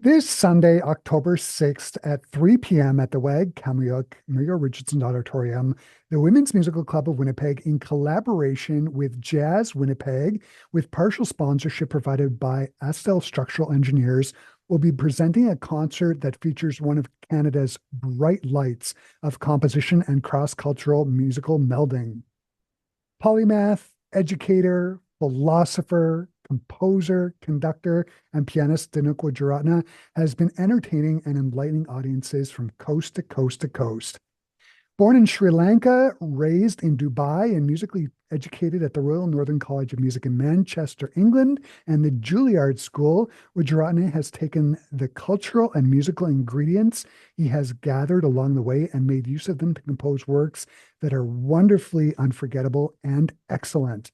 This Sunday, October 6th at 3 p.m. at the WAG Kamuyuk Mario Richardson Auditorium, the Women's Musical Club of Winnipeg, in collaboration with Jazz Winnipeg, with partial sponsorship provided by Astel Structural Engineers, will be presenting a concert that features one of Canada's bright lights of composition and cross-cultural musical melding. Polymath, educator, philosopher, composer, conductor, and pianist Dinuk Wijeratne has been entertaining and enlightening audiences from coast to coast to coast. Born in Sri Lanka, raised in Dubai, and musically educated at the Royal Northern College of Music in Manchester, England, and the Juilliard School, Wijeratne has taken the cultural and musical ingredients he has gathered along the way and made use of them to compose works that are wonderfully unforgettable and excellent.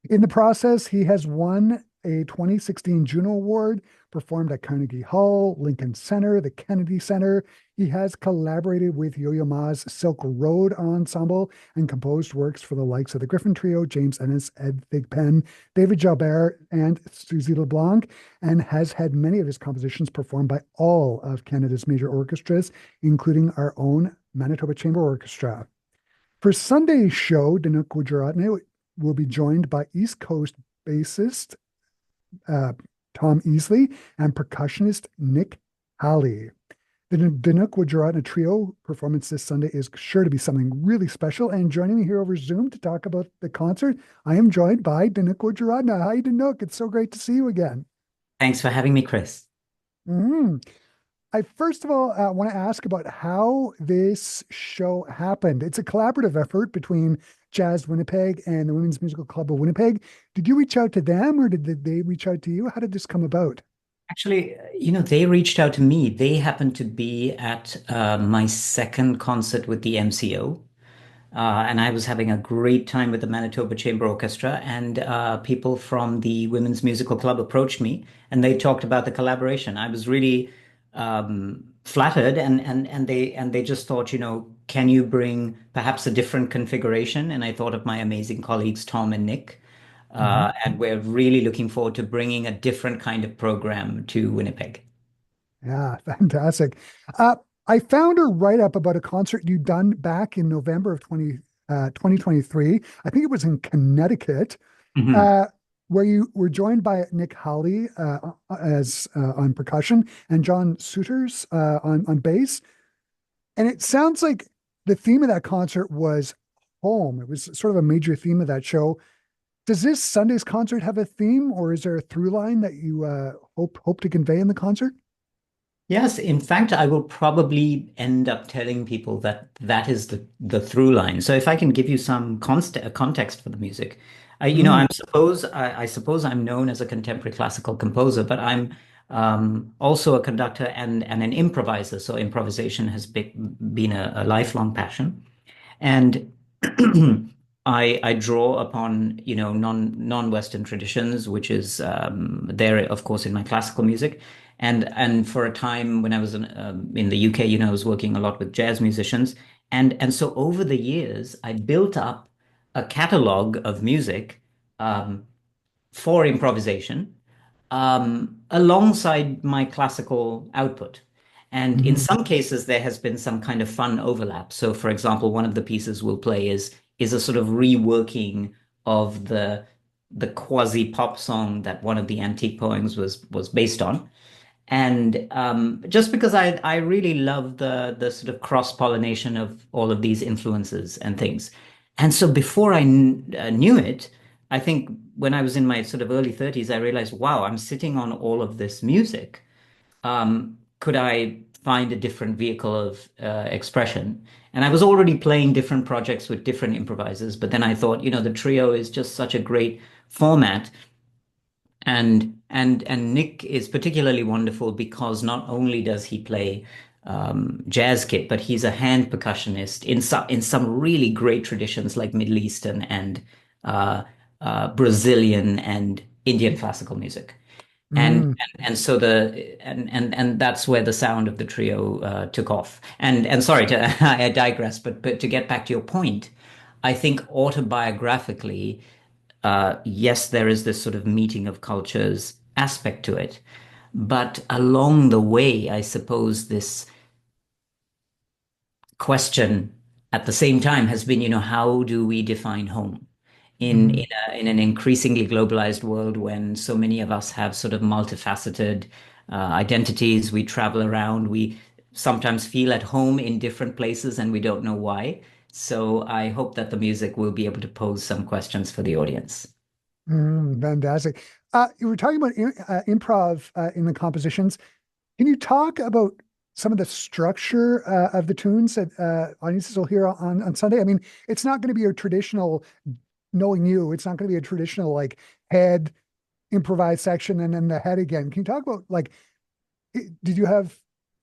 In the process, he has won a 2016 Juno Award, performed at Carnegie Hall, Lincoln Center, the Kennedy Center. He has collaborated with Yo-Yo Ma's Silk Road Ensemble and composed works for the likes of the Griffin Trio, James Ennis, Ed Thigpen, David Jalbert, and Suzy LeBlanc, and has had many of his compositions performed by all of Canada's major orchestras, including our own Manitoba Chamber Orchestra. For Sunday's show, Dinuk Wijeratne will be joined by East Coast bassist uh, Tom Easley and percussionist Nick Halley. The Dinuk Wijeratne Trio performance this Sunday is sure to be something really special. And joining me here over Zoom to talk about the concert, I am joined by Dinuk Wijeratne. Hi, Dinuk. It's so great to see you again. Thanks for having me, Chris. Mhm. I first of all want to ask about how this show happened. It's a collaborative effort between Jazz Winnipeg and the Women's Musical Club of Winnipeg. Did you reach out to them or did they reach out to you? How did this come about? Actually, they reached out to me. They happened to be at my second concert with the MCO, and I was having a great time with the Manitoba Chamber Orchestra. And people from the Women's Musical Club approached me, and they talked about the collaboration. I was really flattered, and they just thought, can you bring perhaps a different configuration? And I thought of my amazing colleagues Tom and Nick. Mhm. And we're really looking forward to bringing a different kind of program to Winnipeg. Yeah, fantastic. Uh, I found a write-up about a concert you'd done back in November of 2023. I think it was in Connecticut, Mhm. uh, where you were joined by Nick Howley as on percussion and John Souters on bass. And it sounds like the theme of that concert was home. It was sort of a major theme of that show. Does this Sunday's concert have a theme, or is there a through line that you hope to convey in the concert? Yes, in fact, I will probably end up telling people that that is the through line. So if I can give you some context for the music, Mm, I suppose I'm known as a contemporary classical composer, but I'm also a conductor and an improviser. So improvisation has been a lifelong passion. And I draw upon non-Western traditions, which is there, of course, in my classical music. And for a time when I was in the UK, I was working a lot with jazz musicians, and so over the years, I built up a catalog of music um, for improvisation alongside my classical output. And in mhm, some cases, there has been some kind of fun overlap. So, for example, one of the pieces we'll play is a sort of reworking of the quasi pop song that one of the antique poems was based on. And just because I really love the sort of cross pollination of all of these influences and things. And so before I knew it, I think when I was in my sort of early 30s, I realized, wow, I'm sitting on all of this music. Could I find a different vehicle of expression? And I was already playing different projects with different improvisers, but then I thought, the trio is just such a great format. And Nick is particularly wonderful because not only does he play jazz kit, but he's a hand percussionist in some really great traditions like Middle Eastern and uh, Brazilian and Indian classical music. And mm. and so and that's where the sound of the trio took off. And sorry to I digress, but to get back to your point, I think autobiographically, yes, there is this sort of meeting of cultures aspect to it. But along the way, I suppose this question at the same time has been, how do we define home Mhm. in an increasingly globalized world when so many of us have sort of multifaceted identities? We travel around, we sometimes feel at home in different places, and we don't know why. So I hope that the music will be able to pose some questions for the audience. Fantastic. You were talking about improv in the compositions. Can you talk about some of the structure of the tunes that audiences will hear on Sunday? I mean, it's not going to be a traditional, knowing you, it's not going to be a traditional like head improvised section and then the head again. Can you talk about like, did you have,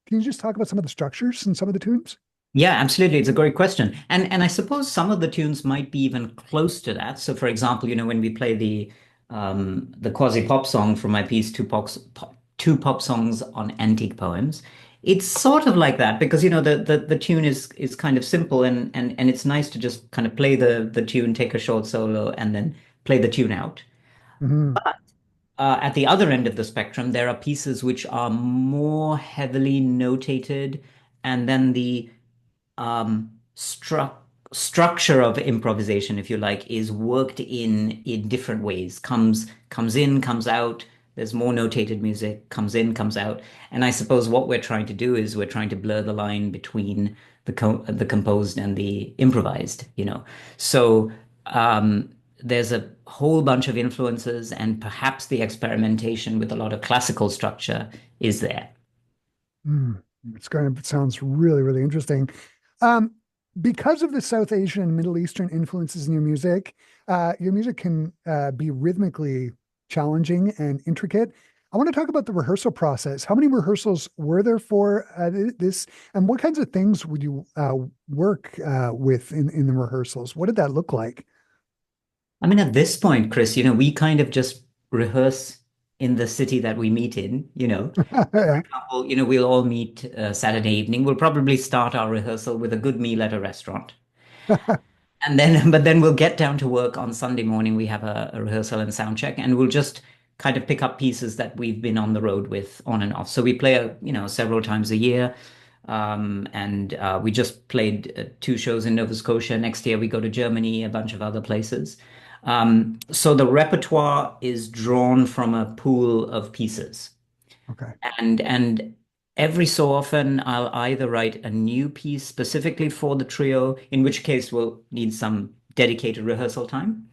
can you just talk about some of the structures and some of the tunes? Yeah, absolutely. It's a great question. And I suppose some of the tunes might be even close to that. So for example, when we play the quasi pop song from my piece, two pop songs on antique poems, it's sort of like that because the tune is kind of simple and it's nice to just kind of play the tune, take a short solo, and then play the tune out. Hmm. At the other end of the spectrum, there are pieces which are more heavily notated, and then the structure of improvisation, if you like, is worked in different ways. Comes in, comes out. There's more notated music. Comes in, comes out. And I suppose what we're trying to do is we're trying to blur the line between the composed and the improvised. So there's a whole bunch of influences, and perhaps the experimentation with a lot of classical structure is there. Mm. It's going to sounds really, really interesting. Um, because of the South Asian and Middle Eastern influences in your music can be rhythmically challenging and intricate. I want to talk about the rehearsal process. How many rehearsals were there for this, and what kinds of things would you work with in the rehearsals? What did that look like? I mean, at this point, Chris, we kind of just rehearse in the city that we meet in. For Yeah. example, we'll all meet Saturday evening. We'll probably start our rehearsal with a good meal at a restaurant. And then, but then we'll get down to work on Sunday morning. We have a rehearsal and sound check, and we'll just kind of pick up pieces that we've been on the road with on and off. So we play, several times a year. And we just played two shows in Nova Scotia. Next year we go to Germany, a bunch of other places. So the repertoire is drawn from a pool of pieces. Okay. And every so often I'll either write a new piece specifically for the trio, in which case we'll need some dedicated rehearsal time.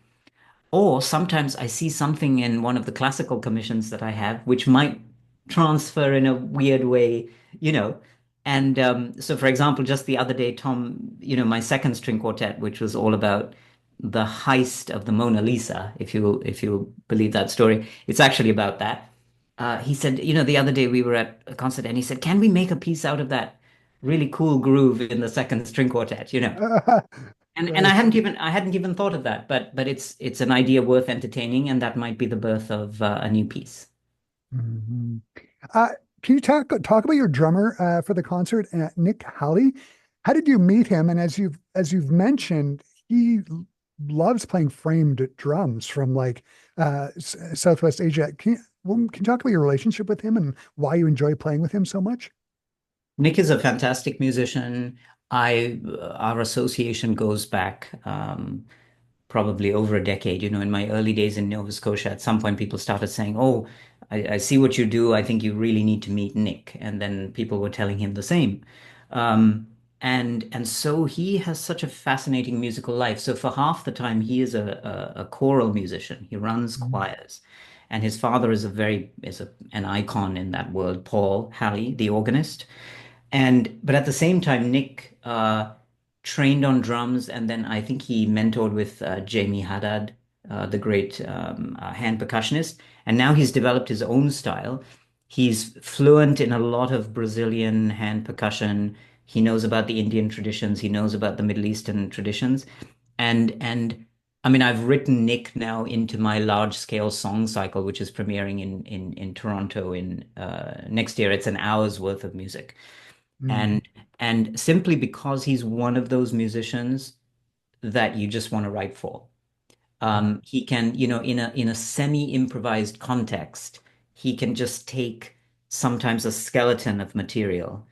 Or sometimes I see something in one of the classical commissions that I have, which might transfer in a weird way, you know. And so, for example, just the other day, Tom, my second string quartet, which was all about the heist of the Mona Lisa, if you believe that story, it's actually about that. He said, the other day we were at a concert, and he said, "Can we make a piece out of that really cool groove in the second string quartet?" And Right. I hadn't even thought of that, but it's an idea worth entertaining, and that might be the birth of a new piece. Mhm. Uh, can you talk about your drummer for the concert, Nick Halley? How did you meet him? And as you've mentioned, he loves playing framed drums from like Southwest Asia. Can you talk about your relationship with him and why you enjoy playing with him so much? Nick is a fantastic musician. Our association goes back probably over a decade. In my early days in Nova Scotia, at some point people started saying, "Oh, I see what you do. I think you really need to meet Nick." And then people were telling him the same. Um, and so he has such a fascinating musical life. So for half the time, he is a choral musician. He runs Mm. choirs. And his father an icon in that world, Paul Halley, the organist. But at the same time, Nick trained on drums, and then I think he mentored with Jamie Haddad, the great hand percussionist. And now he's developed his own style. He's fluent in a lot of Brazilian hand percussion. He knows about the Indian traditions. He knows about the Middle Eastern traditions. And I mean, I've written Nick now into my large scale song cycle, which is premiering in Toronto in next year. It's an hour's worth of music. Mm. And simply because he's one of those musicians that you just want to write for. He can, in a semi-improvised context, he can just take sometimes a skeleton of material,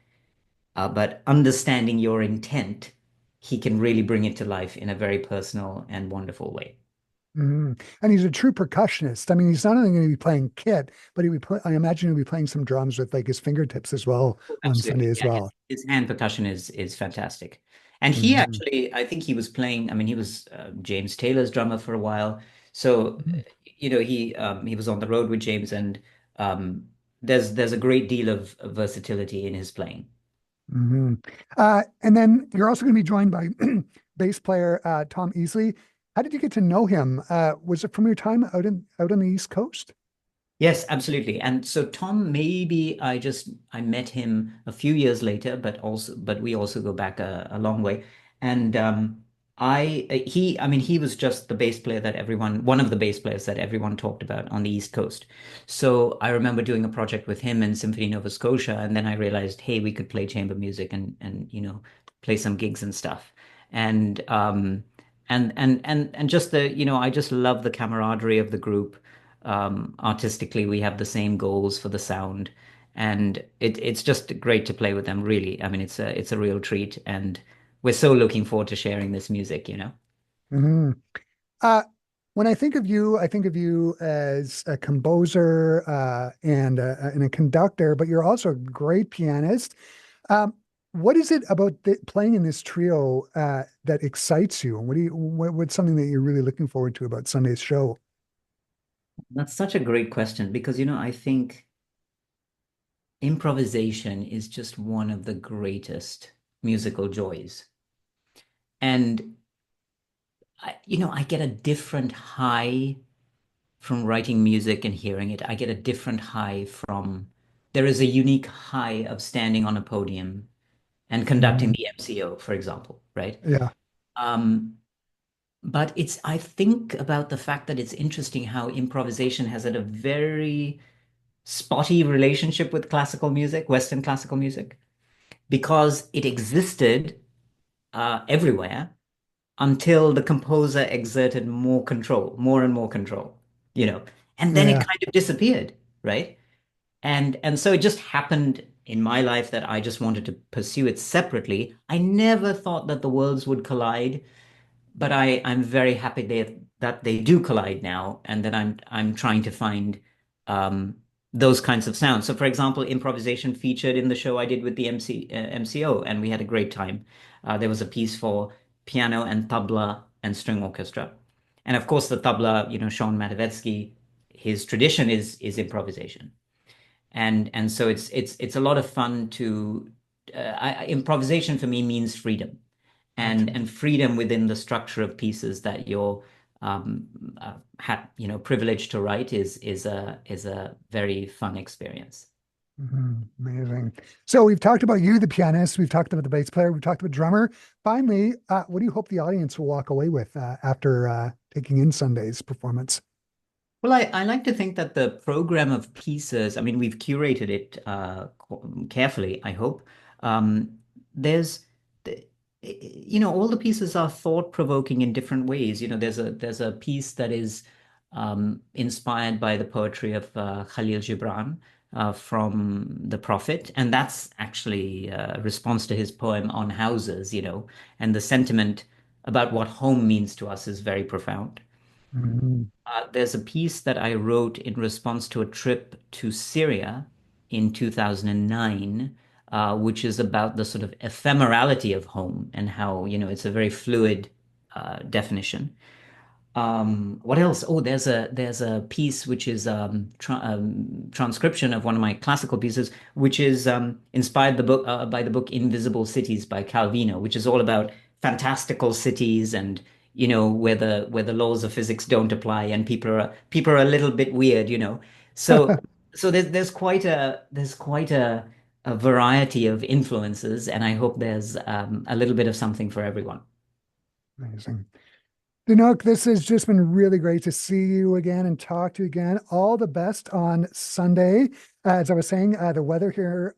but understanding your intent, he can really bring it to life in a very personal and wonderful way. And he's a true percussionist. I mean, he's not only going to be playing kit, but I imagine he'll be playing some drums with like his fingertips as well on Sunday Absolutely. as Yeah, well. his hand percussion is fantastic. And he Mhm. actually, I think he was playing, I mean, he was James Taylor's drummer for a while. So, Mhm. he was on the road with James, and there's a great deal of versatility in his playing. Mhm. And then you're also going to be joined by bass player Tom Easley. How did you get to know him? Was it from your time out on the East Coast? Yes, absolutely. And so Tom, maybe I met him a few years later, but we also go back a long way. And I mean, he was just the bass player that one of the bass players that everyone talked about on the East Coast. So I remember doing a project with him in Symphony Nova Scotia, and then I realized, hey, we could play chamber music and play some gigs and stuff. And and just I just love the camaraderie of the group. Artistically, we have the same goals for the sound, and it's just great to play with them, really. I mean, it's a real treat, and we're so looking forward to sharing this music. Mhm. Uh, when I think of you as a composer and a conductor, but you're also a great pianist. Um, what is it about playing in this trio that excites you? And what's something that you're really looking forward to about Sunday's show? That's such a great question because, I think improvisation is just one of the greatest musical joys. And I get a different high from writing music and hearing it. I get a different high there is a unique high of standing on a podium and conducting Mhm. the MCO, for example, right? Yeah, Um, but I think about the fact that it's interesting how improvisation has had a very spotty relationship with classical music, Western classical music, because it existed everywhere until the composer exerted more control, more and more control, you know, and then it yeah, kind of disappeared, right? And so it just happened in my life that I just wanted to pursue it separately. I never thought that the worlds would collide, but I'm very happy that they do collide now, and that I'm trying to find um, those kinds of sounds. So, for example, improvisation featured in the show I did with the MCO, and we had a great time. There was a piece for piano and tabla and string orchestra, and of course the tabla, Sean Matevetsky, his tradition is improvisation, and so it's a lot of fun to improvisation for me means freedom, gotcha. and freedom within the structure of pieces that you're privileged to write is a very fun experience. Amazing. So we've talked about you, the pianist. We've talked about the bass player. We've talked about drummer. Finally, what do you hope the audience will walk away with after taking in Sunday's performance? Well, I like to think that the program of pieces, I mean, we've curated it carefully, I hope. There's, the- all the pieces are thought-provoking in different ways. There's a piece that is inspired by the poetry of Khalil Gibran from The Prophet, and that's actually a response to his poem on houses, and the sentiment about what home means to us is very profound. Mhm. There's a piece that I wrote in response to a trip to Syria in 2009, which is about the sort of ephemerality of home and how, it's a very fluid definition. What else? Oh, there's a piece which is transcription of one of my classical pieces, which is inspired by the book Invisible Cities by Calvino, which is all about fantastical cities and where the laws of physics don't apply and people are a little bit weird. So so there's quite a variety of influences, and I hope there's a little bit of something for everyone. Amazing. Dinuk, this has just been really great to see you again and talk to you again. All the best on Sunday. As I was saying, the weather here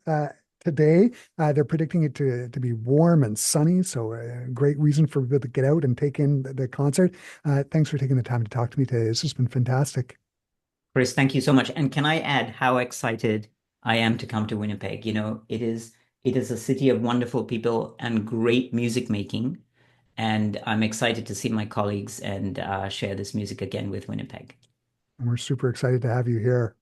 today, they're predicting it to be warm and sunny. So, a great reason for people to get out and take in the concert. Thanks for taking the time to talk to me today. This has been fantastic. Chris, thank you so much. And can I add how excited I am to come to Winnipeg. It is a city of wonderful people and great music making, and I'm excited to see my colleagues and share this music again with Winnipeg. And we're super excited to have you here.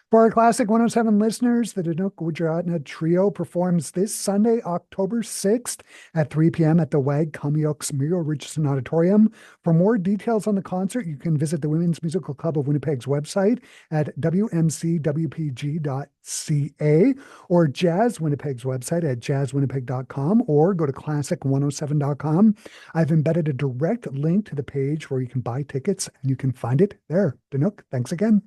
For our Classic 107 listeners, the Dinuk Wijeratne Trio performs this Sunday, October 6th at 3 p.m. at the WAG Kamyuk's Muriel Richardson Auditorium. For more details on the concert, you can visit the Women's Musical Club of Winnipeg's website at wmcwpg.ca or Jazz Winnipeg's website at jazzwinnipeg.com or go to classic107.com. I've embedded a direct link to the page where you can buy tickets and you can find it there. Dinuk, thanks again.